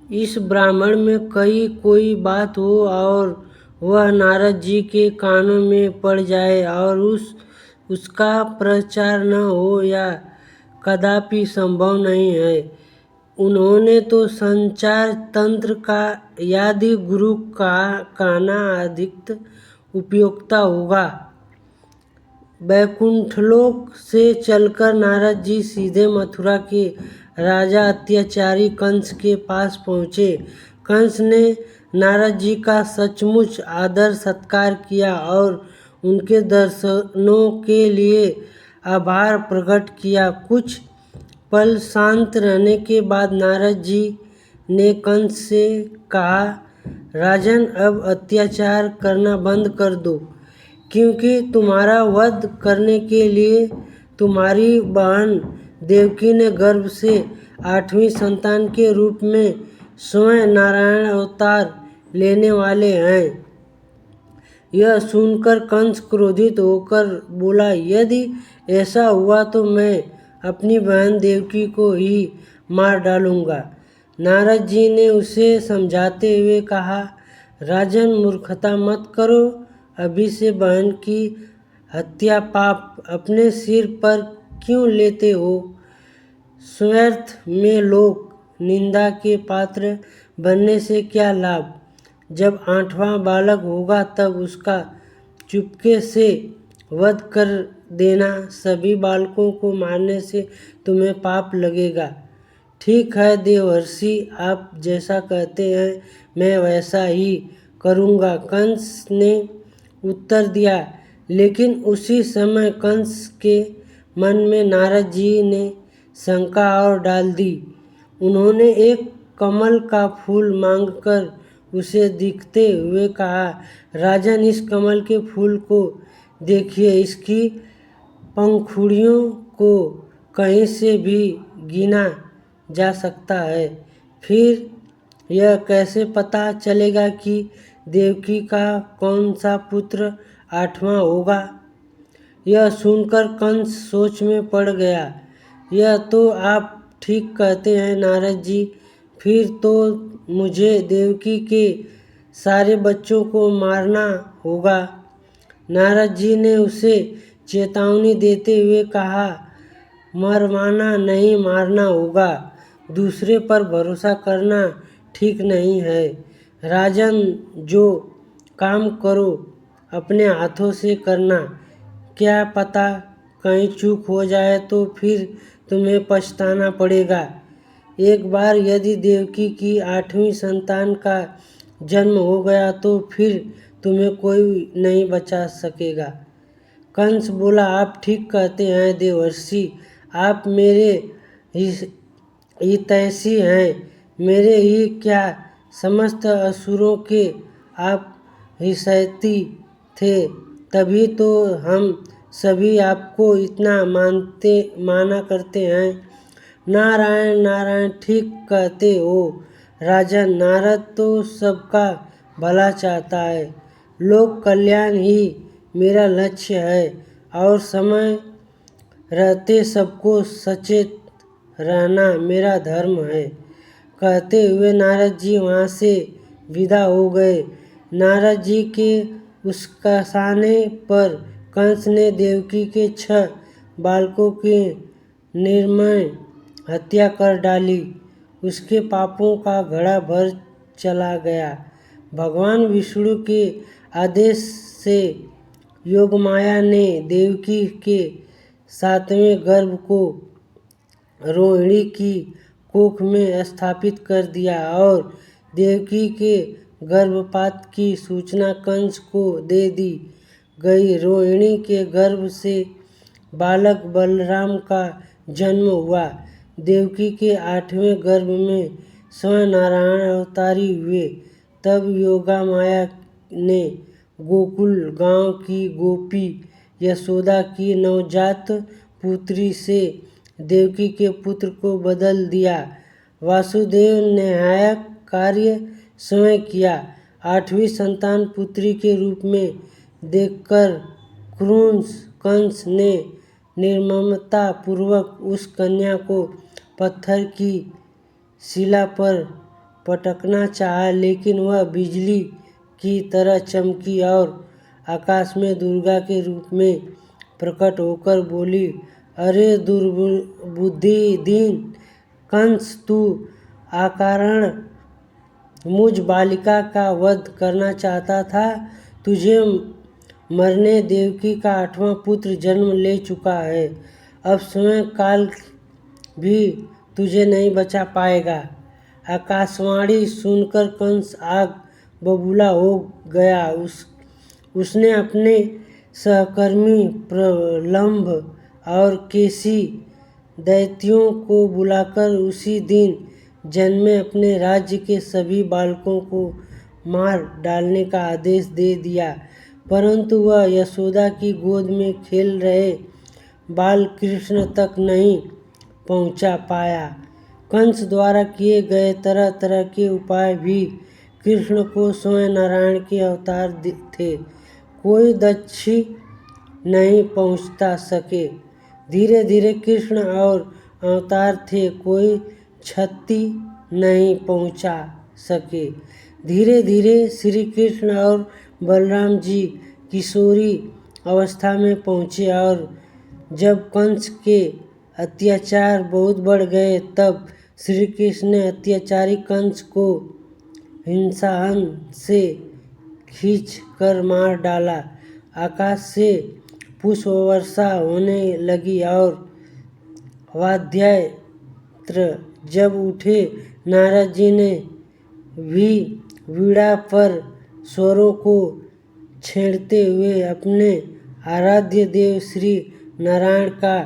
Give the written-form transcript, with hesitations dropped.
इस ब्राह्मण में कहीं कोई बात हो और वह नारद जी के कानों में पड़ जाए और उसका प्रचार न हो, या कदापि संभव नहीं है। उन्होंने तो संचार तंत्र का यदि गुरु का कहना अधिक उपयुक्त होगा। बैकुंठलोक से चलकर नारद जी सीधे मथुरा के राजा अत्याचारी कंस के पास पहुँचे। कंस ने नारद जी का सचमुच आदर सत्कार किया और उनके दर्शनों के लिए आभार प्रकट किया। कुछ पल शांत रहने के बाद नारद जी ने कंस से कहा, राजन, अब अत्याचार करना बंद कर दो, क्योंकि तुम्हारा वध करने के लिए तुम्हारी बहन देवकी ने गर्भ से 8वीं संतान के रूप में स्वयं नारायण अवतार लेने वाले हैं। यह सुनकर कंस क्रोधित होकर बोला, यदि ऐसा हुआ तो मैं अपनी बहन देवकी को ही मार डालूंगा। नारद जी ने उसे समझाते हुए कहा, राजन, मूर्खता मत करो। अभी से बहन की हत्या पाप अपने सिर पर क्यों लेते हो? स्वर्थ में लोक निंदा के पात्र बनने से क्या लाभ? जब 8वां बालक होगा तब उसका चुपके से वध कर देना। सभी बालकों को मारने से तुम्हें पाप लगेगा। ठीक है देवर्षि, आप जैसा कहते हैं मैं वैसा ही करूँगा, कंस ने उत्तर दिया। लेकिन उसी समय कंस के मन में नारद जी ने शंका और डाल दी। उन्होंने एक कमल का फूल मांगकर उसे दिखते हुए कहा, राजन, इस कमल के फूल को देखिए, इसकी पंखुड़ियों को कहीं से भी गिना जा सकता है। फिर यह कैसे पता चलेगा कि देवकी का कौन सा पुत्र 8वां होगा? यह सुनकर कंस सोच में पड़ गया। यह तो आप ठीक कहते हैं नारद जी, फिर तो मुझे देवकी के सारे बच्चों को मारना होगा। नारद जी ने उसे चेतावनी देते हुए कहा, मरवाना नहीं, मारना होगा। दूसरे पर भरोसा करना ठीक नहीं है। राजन, जो काम करो अपने हाथों से करना। क्या पता कहीं चूक हो जाए तो फिर तुम्हें पछताना पड़ेगा। एक बार यदि देवकी की 8वीं संतान का जन्म हो गया तो फिर तुम्हें कोई नहीं बचा सकेगा। कंस बोला, आप ठीक कहते हैं देवर्षि, आप मेरे हितैषी हैं। मेरे ही क्या, समस्त असुरों के आप हितैषी थे, तभी तो हम सभी आपको इतना माना करते हैं। नारायण नारायण, ठीक कहते हो राजन, नारद तो सबका भला चाहता है। लोक कल्याण ही मेरा लक्ष्य है और समय रहते सबको सचेत रहना मेरा धर्म है। कहते हुए नारद जी वहाँ से विदा हो गए। नारद जी के उकसाने पर कंस ने देवकी के 6 बालकों की निर्मम हत्या कर डाली। उसके पापों का घड़ा भर चला गया। भगवान विष्णु के आदेश से योगमाया ने देवकी के 7वें गर्भ को रोहिणी की कोख में स्थापित कर दिया और देवकी के गर्भपात की सूचना कंस को दे दी गई। रोहिणी के गर्भ से बालक बलराम का जन्म हुआ। देवकी के 8वें गर्भ में स्वयं नारायण अवतारी हुए। तब योगमाया ने गोकुल गांव की गोपी यशोदा की नवजात पुत्री से देवकी के पुत्र को बदल दिया। वासुदेव ने यह कार्य स्वयं किया। 8वीं संतान पुत्री के रूप में देखकर क्रूर कंस ने निर्ममता पूर्वक उस कन्या को पत्थर की शिला पर पटकना चाहा, लेकिन वह बिजली की तरह चमकी और आकाश में दुर्गा के रूप में प्रकट होकर बोली, अरे दुर्बुद्धिहीन कंस, तू अकारण मुझ बालिका का वध करना चाहता था। तुझे मरने देवकी का 8वां पुत्र जन्म ले चुका है। अब स्वयं काल भी तुझे नहीं बचा पाएगा। आकाशवाणी सुनकर कंस आग बबूला हो गया। उसने अपने सहकर्मी प्रलंब और केसी दैत्यों को बुलाकर उसी दिन जन्मे अपने राज्य के सभी बालकों को मार डालने का आदेश दे दिया, परंतु वह यशोदा की गोद में खेल रहे बाल कृष्ण तक नहीं पहुंचा पाया। कंस द्वारा किए गए तरह तरह के उपाय भी कृष्ण को स्वयं नारायण के अवतार थे, कोई दक्षी नहीं पहुंचता सके। धीरे धीरे कृष्ण और अवतार थे, कोई क्षति नहीं पहुंचा सके। धीरे धीरे श्री कृष्ण और बलराम जी किशोरी अवस्था में पहुँचे और जब कंस के अत्याचार बहुत बढ़ गए, तब श्री कृष्ण ने अत्याचारी कंस को हिंसाहन से खींच कर मार डाला। आकाश से पुष्प वर्षा होने लगी और वाद्ययंत्र जब उठे। नारद जी ने भी वीणा पर स्वरों को छेड़ते हुए अपने आराध्य देव श्री नारायण का